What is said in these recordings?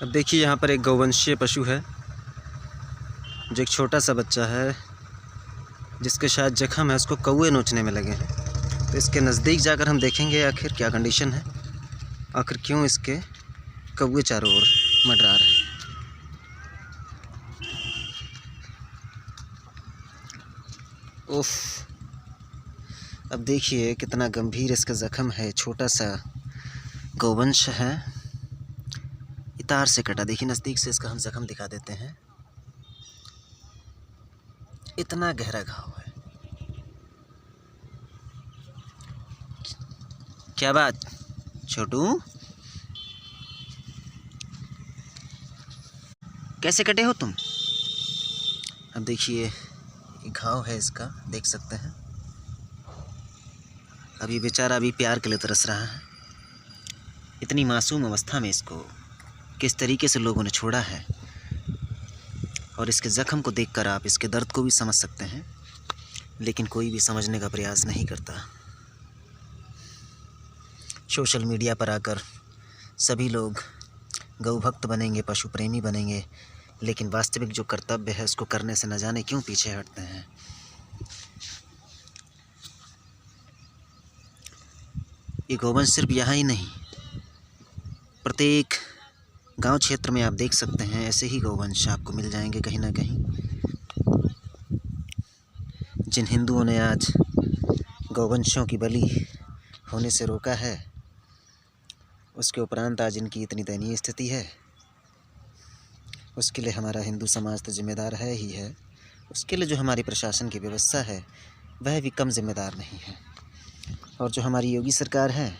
अब देखिए यहाँ पर एक गौवंशीय पशु है जो एक छोटा सा बच्चा है जिसके शायद जख्म है, उसको कौवे नोचने में लगे हैं। तो इसके नज़दीक जाकर हम देखेंगे आखिर क्या कंडीशन है, आखिर क्यों इसके कौवे चारों ओर मंडरा रहे हैं। उफ, अब देखिए कितना गंभीर इसका ज़ख्म है। छोटा सा गौवंश है, तार से कटा। देखिए नज़दीक से इसका हम ज़ख्म दिखा देते हैं। इतना गहरा घाव है। क्या बात छोटू, कैसे कटे हो तुम? अब देखिए घाव है इसका, देख सकते हैं। अभी बेचारा अभी प्यार के लिए तरस रहा है। इतनी मासूम अवस्था में इसको किस तरीके से लोगों ने छोड़ा है, और इसके ज़ख्म को देखकर आप इसके दर्द को भी समझ सकते हैं, लेकिन कोई भी समझने का प्रयास नहीं करता। सोशल मीडिया पर आकर सभी लोग गौ भक्त बनेंगे, पशु प्रेमी बनेंगे, लेकिन वास्तविक जो कर्तव्य है उसको करने से न जाने क्यों पीछे हटते हैं। ये गौवंश सिर्फ यहाँ ही नहीं, प्रत्येक गांव क्षेत्र में आप देख सकते हैं ऐसे ही गौवंश आपको मिल जाएंगे कहीं ना कहीं। जिन हिंदुओं ने आज गौवंशों की बलि होने से रोका है, उसके उपरांत आज इनकी इतनी दयनीय स्थिति है, उसके लिए हमारा हिंदू समाज तो जिम्मेदार है ही है। उसके लिए जो हमारी प्रशासन की व्यवस्था है वह भी कम जिम्मेदार नहीं है, और जो हमारी योगी सरकार है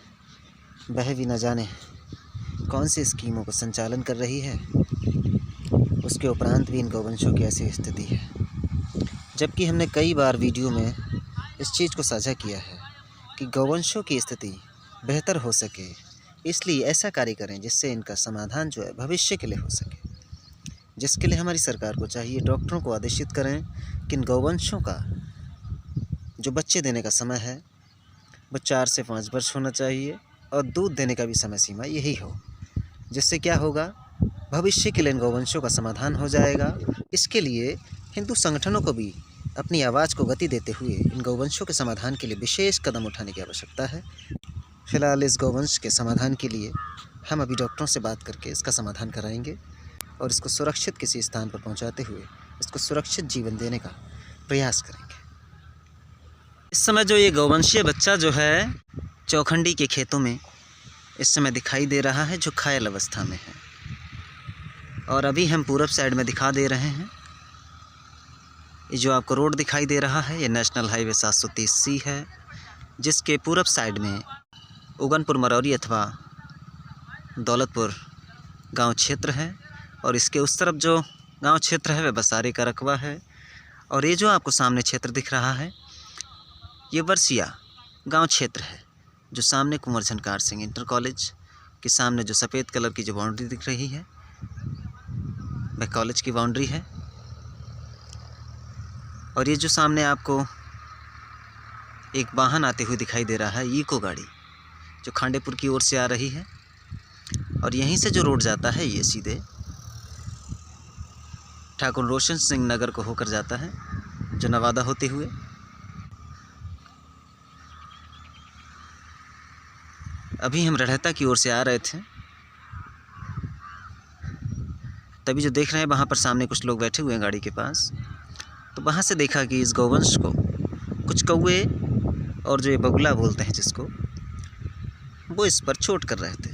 वह भी न जाने कौन सी स्कीमों को संचालन कर रही है, उसके उपरांत भी इन गौवंशों की ऐसी स्थिति है। जबकि हमने कई बार वीडियो में इस चीज़ को साझा किया है कि गौवंशों की स्थिति बेहतर हो सके, इसलिए ऐसा कार्य करें जिससे इनका समाधान जो है भविष्य के लिए हो सके। जिसके लिए हमारी सरकार को चाहिए डॉक्टरों को आदेशित करें कि इन गौवंशों का जो बच्चे देने का समय है वह 4 से 5 वर्ष होना चाहिए, और दूध देने का भी समय सीमा यही हो। जिससे क्या होगा, भविष्य के लिए इन गौवंशों का समाधान हो जाएगा। इसके लिए हिंदू संगठनों को भी अपनी आवाज़ को गति देते हुए इन गौवंशों के समाधान के लिए विशेष कदम उठाने की आवश्यकता है। फिलहाल इस गौवंश के समाधान के लिए हम अभी डॉक्टरों से बात करके इसका समाधान कराएंगे, और इसको सुरक्षित किसी स्थान पर पहुंचाते हुए इसको सुरक्षित जीवन देने का प्रयास करेंगे। इस समय जो ये गौवंशीय बच्चा जो है चौखंडी के खेतों में इस समय दिखाई दे रहा है, जो घायल अवस्था में है, और अभी हम पूरब साइड में दिखा दे रहे हैं। ये जो आपको रोड दिखाई दे रहा है ये नेशनल हाईवे 730C है, जिसके पूरब साइड में उगनपुर मरौरी अथवा दौलतपुर गांव क्षेत्र है, और इसके उस तरफ जो गांव क्षेत्र है वह बसारे का रकबा है। और ये जो आपको सामने क्षेत्र दिख रहा है ये वर्सिया गांव क्षेत्र है, जो सामने कुंवर झनकार सिंह इंटर कॉलेज के सामने जो सफ़ेद कलर की जो बाउंड्री दिख रही है वह कॉलेज की बाउंड्री है। और ये जो सामने आपको एक वाहन आते हुए दिखाई दे रहा है, इको गाड़ी जो खांडेपुर की ओर से आ रही है, और यहीं से जो रोड जाता है ये सीधे ठाकुर रोशन सिंह नगर को होकर जाता है, जो नवादा होते हुए। अभी हम रड़हता की ओर से आ रहे थे, तभी जो देख रहे हैं वहाँ पर सामने कुछ लोग बैठे हुए हैं गाड़ी के पास, तो वहाँ से देखा कि इस गौवंश को कुछ कौवे और जो ये बगुला बोलते हैं जिसको, वो इस पर चोट कर रहे थे,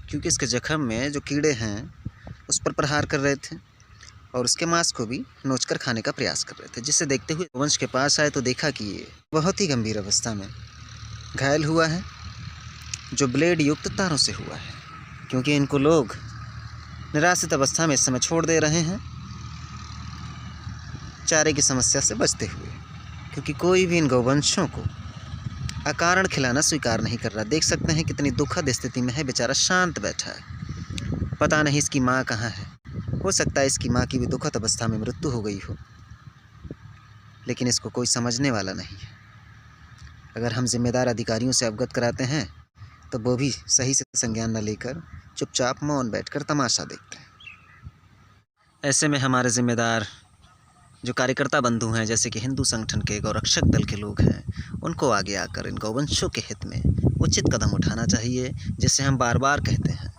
क्योंकि इसके जख्म में जो कीड़े हैं उस पर प्रहार कर रहे थे, और उसके मांस को भी नोचकर खाने का प्रयास कर रहे थे। जिसे देखते हुए गौवंश के पास आए तो देखा कि ये बहुत ही गंभीर अवस्था में घायल हुआ है, जो ब्लेड युक्त तारों से हुआ है, क्योंकि इनको लोग निराश्रित अवस्था में इस समय छोड़ दे रहे हैं चारे की समस्या से बचते हुए, क्योंकि कोई भी इन गौवंशों को अकारण खिलाना स्वीकार नहीं कर रहा। देख सकते हैं कितनी दुखद स्थिति में है, बेचारा शांत बैठा है। पता नहीं इसकी माँ कहाँ है, हो सकता है इसकी माँ की भी दुखद अवस्था में मृत्यु हो गई हो, लेकिन इसको कोई समझने वाला नहीं है। अगर हम जिम्मेदार अधिकारियों से अवगत कराते हैं तो वो भी सही से संज्ञान न लेकर चुपचाप मौन बैठकर तमाशा देखते हैं। ऐसे में हमारे ज़िम्मेदार जो कार्यकर्ता बंधु हैं, जैसे कि हिंदू संगठन के गौरक्षक दल के लोग हैं, उनको आगे आकर इन गौवंशों के हित में उचित कदम उठाना चाहिए। जिससे हम बार बार कहते हैं,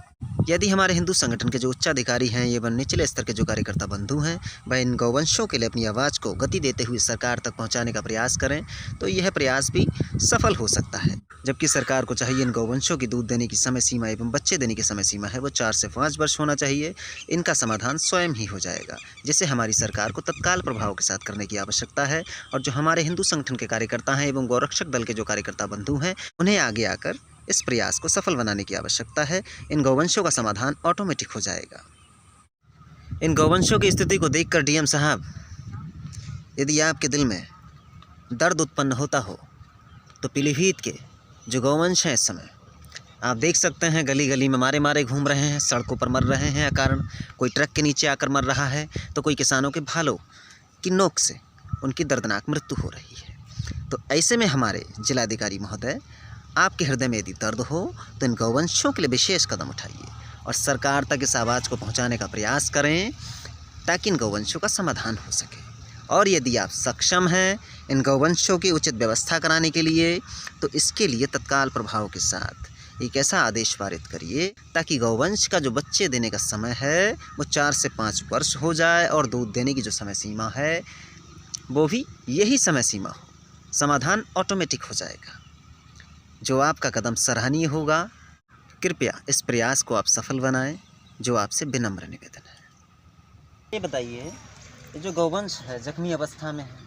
यदि हमारे हिंदू संगठन के जो उच्चाधिकारी हैं एवं निचले स्तर के जो कार्यकर्ता बंधु हैं, वह इन गौवंशों के लिए अपनी आवाज़ को गति देते हुए सरकार तक पहुंचाने का प्रयास करें, तो यह प्रयास भी सफल हो सकता है। जबकि सरकार को चाहिए इन गौवंशों की दूध देने की समय सीमा एवं बच्चे देने की समय सीमा है वो 4 से 5 वर्ष होना चाहिए। इनका समाधान स्वयं ही हो जाएगा, जिसे हमारी सरकार को तत्काल प्रभाव के साथ करने की आवश्यकता है। और जो हमारे हिंदू संगठन के कार्यकर्ता हैं एवं गौरक्षक दल के जो कार्यकर्ता बंधु हैं, उन्हें आगे आकर इस प्रयास को सफल बनाने की आवश्यकता है। इन गौवंशों का समाधान ऑटोमेटिक हो जाएगा। इन गौवंशों की स्थिति को देखकर डीएम साहब, यदि आपके दिल में दर्द उत्पन्न होता हो तो पीलीभीत के जो गौवंश हैं, इस समय आप देख सकते हैं गली गली में मारे मारे घूम रहे हैं, सड़कों पर मर रहे हैं अकारण। कोई ट्रक के नीचे आकर मर रहा है, तो कोई किसानों के भालों की नोक से उनकी दर्दनाक मृत्यु हो रही है। तो ऐसे में हमारे जिलाधिकारी महोदय, आपके हृदय में यदि दर्द हो तो इन गौवंशों के लिए विशेष कदम उठाइए और सरकार तक इस आवाज़ को पहुंचाने का प्रयास करें, ताकि इन गौवंशों का समाधान हो सके। और यदि आप सक्षम हैं इन गौवंशों की उचित व्यवस्था कराने के लिए, तो इसके लिए तत्काल प्रभाव के साथ एक ऐसा आदेश पारित करिए ताकि गौवंश का जो बच्चे देने का समय है वो 4 से 5 वर्ष हो जाए, और दूध देने की जो समय सीमा है वो भी यही समय सीमा हो। समाधान ऑटोमेटिक हो जाएगा। जो आपका कदम सराहनीय होगा। कृपया इस प्रयास को आप सफल बनाएं, जो आपसे विनम्र निवेदन है। ये बताइए, ये जो गौवंश है जख्मी अवस्था में है,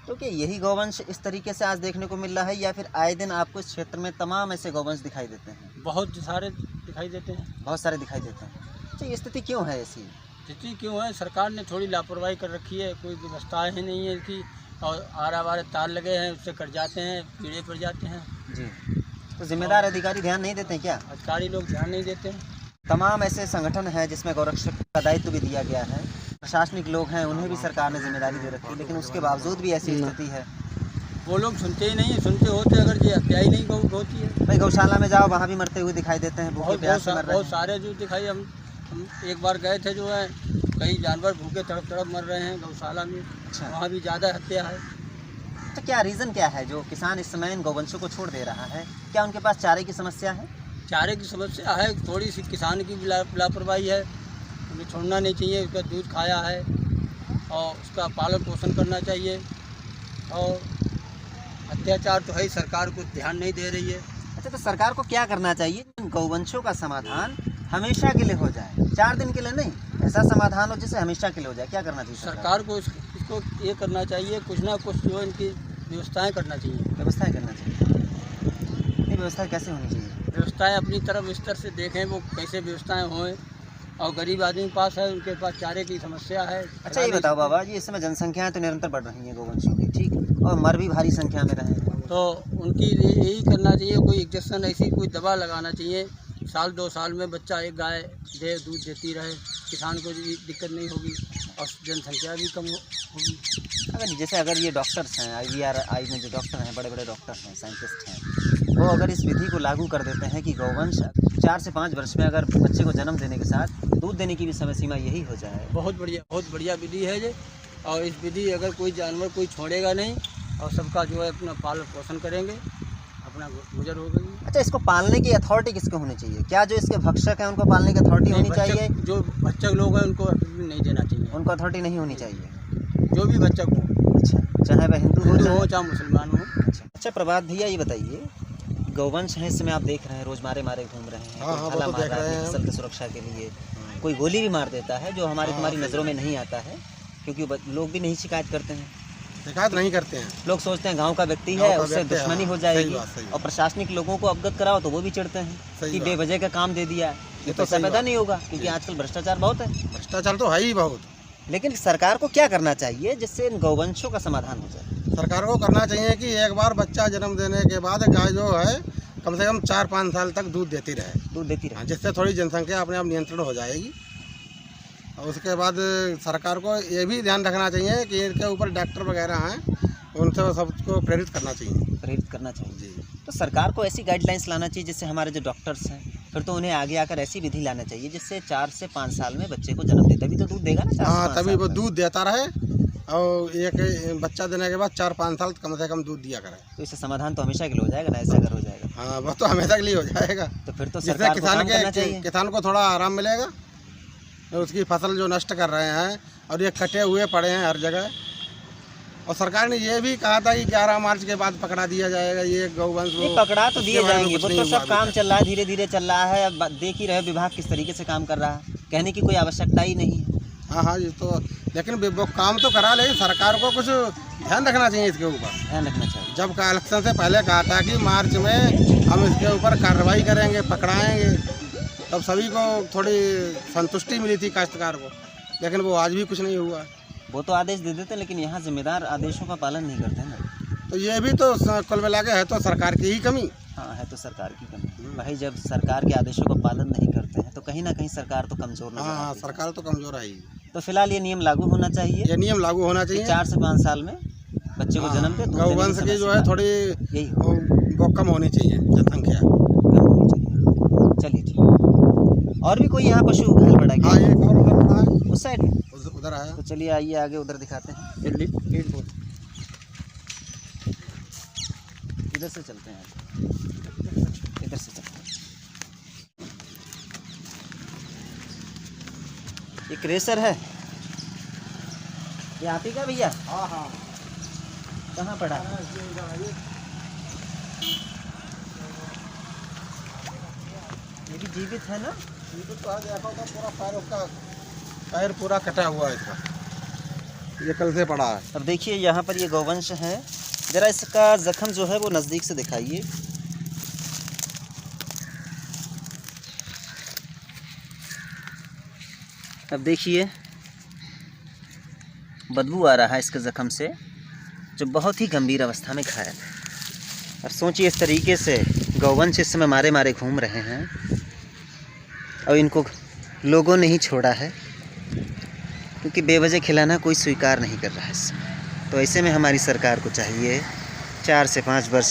तो क्या यही गौवंश इस तरीके से आज देखने को मिल रहा है, या फिर आए दिन आपको इस क्षेत्र में तमाम ऐसे गौवंश दिखाई देते हैं? बहुत सारे दिखाई देते हैं। बहुत सारे दिखाई देते हैं। अच्छा, ये स्थिति क्यों है ऐसी? स्थिति क्यों है? सरकार ने थोड़ी लापरवाही कर रखी है, कोई व्यवस्था ही नहीं है कि, और आरा वारे तार लगे हैं, उससे कट जाते हैं, कीड़े पड़ जाते हैं जी। तो जिम्मेदार अधिकारी ध्यान नहीं देते हैं क्या? अधिकारी लोग ध्यान नहीं देते हैं। तमाम ऐसे संगठन हैं जिसमें गौरक्षक का दायित्व भी दिया गया है, प्रशासनिक लोग हैं, उन्हें भी सरकार ने जिम्मेदारी दे रखी है, लेकिन उसके बावजूद भी ऐसी स्थिति है। वो लोग सुनते ही नहीं, सुनते होते अगर ये हत्या ही नहीं होती है। भाई गौशाला में जाओ, वहाँ भी मरते हुए दिखाई देते हैं, भूखे प्यासे मर रहे हैं। बहुत सारे जो दिखाई, हम एक बार गए थे, जो है कई जानवर भूखे तड़प तड़प मर रहे हैं गौशाला में। अच्छा। वहाँ भी ज़्यादा हत्या है। तो क्या रीज़न क्या है जो किसान इस समय इन गौवंशों को छोड़ दे रहा है? क्या उनके पास चारे की समस्या है? चारे की समस्या है, थोड़ी सी किसान की भी लापरवाही है। उन्हें छोड़ना नहीं चाहिए, उसका दूध खाया है और उसका पालन पोषण करना चाहिए। और अत्याचार तो है, सरकार को ध्यान नहीं दे रही है। अच्छा, तो सरकार को क्या करना चाहिए? गौवंशों का समाधान हमेशा के लिए हो जाए, 4 दिन के लिए नहीं, ऐसा समाधान हो जिससे हमेशा के लिए हो जाए। क्या करना चाहिए सरकार को? इसको ये करना चाहिए, कुछ ना कुछ जो इनकी व्यवस्थाएं करना चाहिए। व्यवस्थाएं करना चाहिए। ये व्यवस्था कैसे होनी चाहिए? व्यवस्थाएं अपनी तरफ स्तर से देखें, वो कैसे व्यवस्थाएं होएं। और गरीब आदमी के पास है, उनके पास चारे की समस्या है। अच्छा, ये बताओ बाबा जी, इस समय जनसंख्याएं तो निरंतर बढ़ रही हैं गौवंशों की, ठीक, और मर भी भारी संख्या में रहे, तो उनकी यही करना चाहिए, कोई इंजेक्शन ऐसी कोई दवा लगाना चाहिए। साल 2 साल में बच्चा एक गाय दूध देती रहे, किसान को भी दिक्कत नहीं होगी और जनसंख्या भी कम होगी। अगर ये डॉक्टर्स हैं, IVRI में जो डॉक्टर हैं, बड़े बड़े डॉक्टर हैं, साइंटिस्ट हैं, वो अगर इस विधि को लागू कर देते हैं कि गौवंश 4 से 5 वर्ष में अगर बच्चे को जन्म देने के साथ दूध देने की भी समय सीमा यही हो जाए, बहुत बढ़िया विधि है ये। और इस विधि अगर कोई जानवर कोई छोड़ेगा नहीं और सबका जो है अपना पालन पोषण करेंगे, अपना गुजर होगा। अच्छा, इसको पालने की अथॉरिटी किसको होनी चाहिए? क्या जो इसके भक्षक हैं उनको पालने की अथॉरिटी होनी चाहिए? जो भक्षक लोग हैं उनको नहीं देना चाहिए, उनको अथॉरिटी नहीं होनी चाहिए। जो भी भक्षक हो, अच्छा, चाहे वह हिंदू हो चाहे मुसलमान हो। अच्छा प्रभात भैया, ये बताइए, गौवंश हैं इस समय आप देख रहे हैं, रोज मारे मारे घूम रहे हैं, कोई थला मार रहा है फसल की सुरक्षा के लिए, कोई गोली भी मार देता है, जो हमारी तुम्हारी नज़रों में नहीं आता है, क्योंकि लोग भी नहीं शिकायत करते हैं। शिकायत नहीं करते हैं लोग, सोचते हैं गांव का व्यक्ति है, उससे दुश्मनी हो जाएगी, और प्रशासनिक लोगों को अवगत कराओ तो वो भी चिढ़ते हैं कि बेवजह का काम दे दिया, ये पैसा पैदा नहीं होगा, क्योंकि आजकल भ्रष्टाचार बहुत है। भ्रष्टाचार तो है ही बहुत। लेकिन सरकार को क्या करना चाहिए जिससे इन गौवंशों का समाधान हो जाए? सरकार को करना चाहिए कि एक बार बच्चा जन्म देने के बाद गाय जो है कम से कम 4-5 साल तक दूध देती रहे, जिससे थोड़ी जनसंख्या अपने आप नियंत्रण हो जाएगी। और उसके बाद सरकार को ये भी ध्यान रखना चाहिए कि इनके ऊपर डॉक्टर वगैरह हैं, उनसे सबको प्रेरित करना चाहिए जी। तो सरकार को ऐसी गाइडलाइंस लाना चाहिए जिससे हमारे जो डॉक्टर्स हैं, फिर तो उन्हें आगे आकर ऐसी विधि लाना चाहिए जिससे 4 से 5 साल में बच्चे को जन्म दे, तभी तो दूध देगा ना 4 से 5 हाँ, तभी साल वो तक। दूध देता रहे और एक बच्चा देने के बाद 4-5 साल कम से कम दूध दिया करे। तो इससे समाधान तो हमेशा के लिए हो जाएगा ना, ऐसा अगर हो जाएगा हाँ, वो तो हमेशा के लिए हो जाएगा। तो फिर तो जिससे सरकार को काम करना चाहिए। किसान को थोड़ा आराम मिलेगा और उसकी फसल जो नष्ट कर रहे हैं और ये कटे हुए पड़े हैं हर जगह। और सरकार ने ये भी कहा था कि 11 मार्च के बाद पकड़ा दिया जाएगा ये गौवंश। नहीं, पकड़ा तो दिए जाएंगे, वो तो सब काम है। चल रहा है, धीरे धीरे चल रहा है। अब देख ही रहे विभाग किस तरीके से काम कर रहा है, कहने की कोई आवश्यकता ही नहीं है। हाँ हाँ, ये तो लेकिन वो काम तो करा, लेकिन सरकार को कुछ ध्यान रखना चाहिए इसके ऊपर। ध्यान रखना चाहिए। जब का इलेक्शन से पहले कहा था कि मार्च में हम इसके ऊपर कार्रवाई करेंगे, पकड़ाएंगे, तब सभी को थोड़ी संतुष्टि मिली थी काश्तकार को, लेकिन वो आज भी कुछ नहीं हुआ। वो तो आदेश दे देते, लेकिन यहाँ जिम्मेदार आदेशों का पालन नहीं करते ना। तो ये भी तो कुल मिला के है तो सरकार की ही कमी। हाँ, है तो सरकार की कमी। भाई जब सरकार के आदेशों का पालन नहीं करते हैं तो कहीं ना कहीं सरकार तो कमजोर नजर हाँ, आती है। सरकार तो कमजोर है ही। तो फिलहाल ये नियम लागू होना चाहिए, ये नियम लागू होना कि चाहिए। 4 से 5 साल में बच्चे को जन्म दे। दूध देने गौवंश समय की जो है सीमा थोड़ी यही हो, वो कम होनी चाहिए जनसंख्या। कम होनी चाहिए। चलिए ठीक। और भी कोई यहाँ पशु घायल पड़ा हाँ, क्या? एक और उधर पड़ा है, उस साइड उधर आया। तो चलिए आइए आगे उधर दिखाते हैं। इधर से चलते हैं, इधर से चलते हैं। ये क्रेशर है, ये आप ही का भैया? हाँ हाँ, कहाँ पड़ा? ये भी जीवित है ना? ये तो आज देखा होगा पूरा पैर, उसका पैर पूरा कटा हुआ है इसका, ये कल से पड़ा है। अब देखिए यहाँ पर ये गौवंश है, जरा इसका जख्म जो है वो नज़दीक से दिखाइए। अब देखिए बदबू आ रहा है इसके जख्म से, जो बहुत ही गंभीर अवस्था में घायल है। और सोचिए इस तरीके से गौवंश इस समय मारे मारे घूम रहे हैं और इनको लोगों ने ही छोड़ा है, क्योंकि बेवजह खिलाना कोई स्वीकार नहीं कर रहा है इस समय। तो ऐसे में हमारी सरकार को चाहिए 4 से 5 वर्ष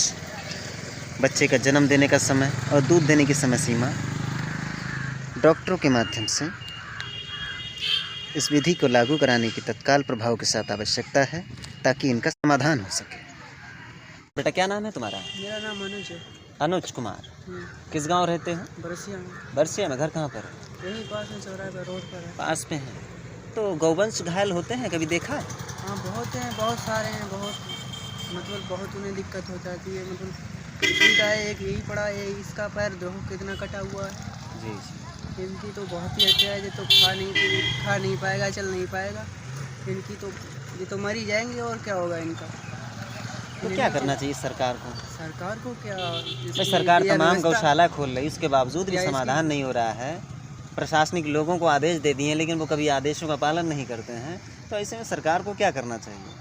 बच्चे का जन्म देने का समय और दूध देने की समय सीमा डॉक्टरों के माध्यम से इस विधि को लागू कराने की तत्काल प्रभाव के साथ आवश्यकता है, ताकि इनका समाधान हो सके। बेटा क्या नाम है तुम्हारा? मेरा नाम अनुज है। अनुज कुमार। किस गांव रहते हो? बरसिया में। बरसिया में। घर कहाँ पर? यहीं पास में, चौराहे पर, रोड पर है। पास में है। तो गौवंश घायल होते हैं, कभी देखा है? हाँ, बहुत हैं, बहुत सारे हैं, बहुत उन्हें दिक्कत हो जाती है। इनका एक यही पड़ा है, इसका पैर देखो कितना कटा हुआ है। जी जी। इनकी तो बहुत ही हत्या है, ये तो खा नहीं पाएगा, चल नहीं पाएगा। इनकी तो ये तो मर ही जाएंगे, और क्या होगा इनका। तो क्या करना चाहिए सरकार को? सरकार को क्या, भाई सरकार तमाम गौशाला खोल रही, उसके बावजूद भी समाधान नहीं हो रहा है। प्रशासनिक लोगों को आदेश दे दिए, लेकिन वो कभी आदेशों का पालन नहीं करते हैं। तो ऐसे में सरकार को क्या करना चाहिए?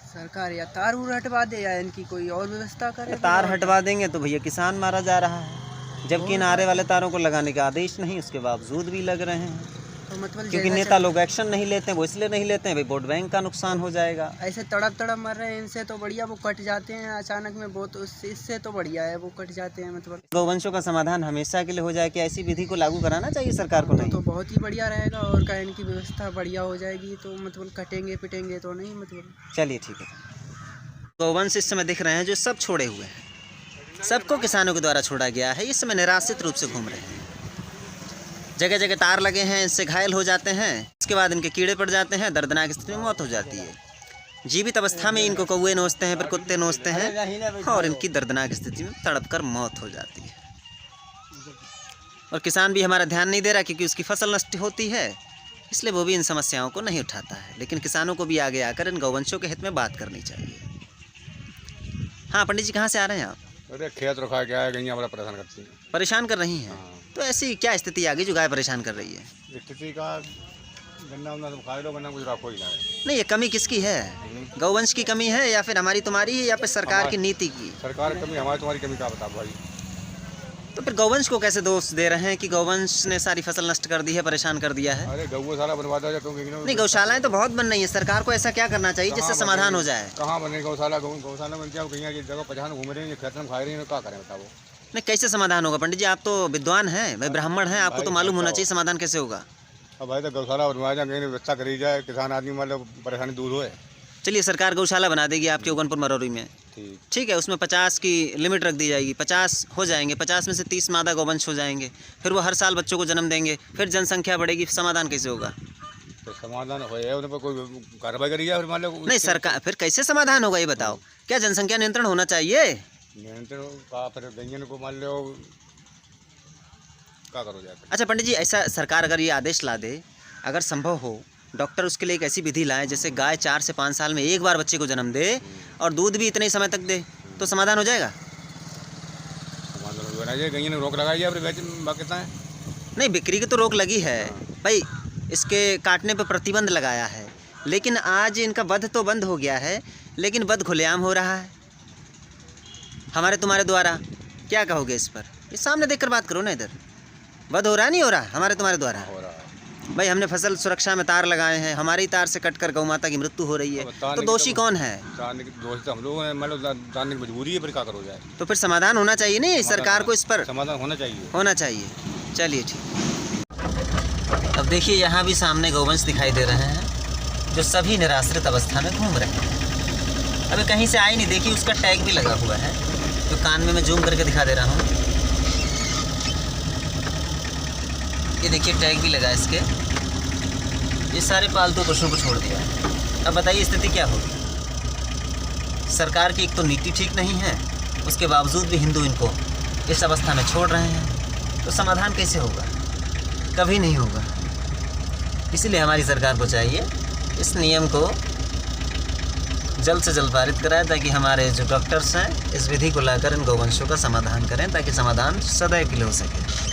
सरकार या तार उर हटवा दे या इनकी कोई और व्यवस्था करे। तार हटवा देंगे तो भैया किसान मारा जा रहा है, जबकि नारे वाले तारों को लगाने का आदेश नहीं, उसके बावजूद भी लग रहे हैं। तो मतलब क्योंकि नेता लोग एक्शन नहीं लेते हैं, वो इसलिए नहीं लेते हैं भाई वोट बैंक का नुकसान हो जाएगा। ऐसे तड़प मर रहे हैं, इनसे तो बढ़िया वो कट जाते हैं अचानक में, बहुत इससे तो बढ़िया है वो कट जाते हैं। मतलब गौवंशों का समाधान हमेशा के लिए हो जाए कि ऐसी विधि को लागू कराना चाहिए सरकार को? नहीं तो बहुत ही बढ़िया रहेगा, और क्या इनकी व्यवस्था बढ़िया हो जाएगी, तो मतलब कटेंगे पिटेंगे तो नहीं। मतलब चलिए ठीक है। गौवंश इस समय दिख रहे हैं जो सब छोड़े हुए हैं, सबको किसानों के द्वारा छोड़ा गया है। इस समय निराश्रित रूप से घूम रहे हैं, जगह जगह तार लगे हैं, इससे घायल हो जाते हैं, इसके बाद इनके कीड़े पड़ जाते हैं, दर्दनाक स्थिति में मौत हो जाती है। जीवित अवस्था में इनको कौवे नोचते हैं, फिर कुत्ते नोचते हैं, और इनकी दर्दनाक स्थिति में तड़प कर मौत हो जाती है। और किसान भी हमारा ध्यान नहीं दे रहा, क्योंकि उसकी फसल नष्ट होती है, इसलिए वो भी इन समस्याओं को नहीं उठाता है। लेकिन किसानों को भी आगे आकर इन गौवंशों के हित में बात करनी चाहिए। हाँ पंडित जी, कहाँ से आ रहे हैं आप? अरे खेत रुका गया है, गैया बड़ा परेशान करती है। परेशान कर रही हैं? हाँ। तो ऐसी क्या स्थिति आ गई जो गाय परेशान कर रही है? स्थिति का गन्ना उन्ना तुम खा लो, गन्ना कुछ रखो ही ना है। नहीं, ये कमी किसकी है? गौवंश की कमी है, या फिर हमारी तुम्हारी है, या फिर सरकार की नीति की? सरकार की कमी, हमारी तुम्हारी कमी का बता भाई। तो फिर गौवंश को कैसे दोष दे रहे हैं कि गौवंश ने सारी फसल नष्ट कर दी है, परेशान कर दिया है? अरे गौशाला बनवा दो तुम। नहीं, गौशालाएं तो बहुत बन रही है, सरकार को ऐसा क्या करना चाहिए जिससे समाधान हो जाए? कहाँ बने गौशाला? गौशाला बनती है, गैया की जगह 50 घूम रही है, खेत में खा रही है, क्या करें बताओ? नहीं, कैसे समाधान होगा पंडित जी? आप तो विद्वान हैं, भाई ब्राह्मण हैं, आपको तो मालूम होना चाहिए समाधान कैसे होगा। अब भाई तो गौशाला बनवाया जाए, कहीं व्यवस्था करी जाए, किसान आदमी मतलब परेशानी दूर होए। चलिए, सरकार गौशाला बना देगी आपके उगनपुर मरौरी में, ठीक। ठीक है। उसमें 50 की लिमिट रख दी जाएगी, 50 हो जाएंगे, 50 में से 30 मादा गौवंश हो जाएंगे, फिर वो हर साल बच्चों को जन्म देंगे, फिर जनसंख्या बढ़ेगी। समाधान कैसे होगा? तो समाधान हो उन पर कोई कार्रवाई करी जाए फिर मान लो। नहीं, सरकार फिर कैसे समाधान होगा ये बताओ? क्या जनसंख्या नियंत्रण होना चाहिए? नियंत्रण का फिर व्यंजन को मान लो क्या करो जाए। अच्छा पंडित जी, ऐसा सरकार अगर ये आदेश ला दे, अगर संभव हो, डॉक्टर उसके लिए एक ऐसी विधि लाए जैसे गाय 4 से 5 साल में एक बार बच्चे को जन्म दे और दूध भी इतने ही समय तक दे, तो समाधान हो जाएगा? समाधान होना चाहिए, कहीं ने रोक लगाई जाए, फिर कितना है। नहीं, बिक्री की तो रोक लगी है भाई, इसके काटने पर प्रतिबंध लगाया है, लेकिन आज इनका वध तो बंद हो गया है, लेकिन वध खुलेआम हो रहा है हमारे तुम्हारे द्वारा। क्या कहोगे इस पर? ये सामने देखकर बात करो ना, इधर वध हो रहा नहीं हो रहा हमारे तुम्हारे द्वारा? हो रहा है भाई, हमने फसल सुरक्षा में तार लगाए हैं, हमारी तार से कटकर गौ माता की मृत्यु हो रही है, तो दोषी कौन है? दोषी तो हम लोग हैं, मतलब जानने की मजबूरी है, फिर क्या करो जाए। तो फिर समाधान होना चाहिए नहीं सरकार को इस पर? समाधान होना चाहिए, होना चाहिए। चलिए ठीक। अब देखिए, यहाँ भी सामने गौवंश दिखाई दे रहे हैं जो सभी निराश्रित अवस्था में घूम रहे हैं। अभी कहीं से आए नहीं, देखिए उसका टैग भी लगा हुआ है, जो कान में मैं जूम करके दिखा दे रहा हूँ। ये देखिए टैग भी लगा इसके। ये सारे पालतू पशुओं को छोड़ दिया है। अब बताइए स्थिति क्या होगी? सरकार की एक तो नीति ठीक नहीं है, उसके बावजूद भी हिंदू इनको इस अवस्था में छोड़ रहे हैं, तो समाधान कैसे होगा? कभी नहीं होगा। इसीलिए हमारी सरकार को चाहिए इस नियम को जल्द से जल्द पारित कराएं, ताकि हमारे जो डॉक्टर्स हैं इस विधि को लाकर इन गौवंशों का समाधान करें, ताकि समाधान सदैव के लिए हो सके।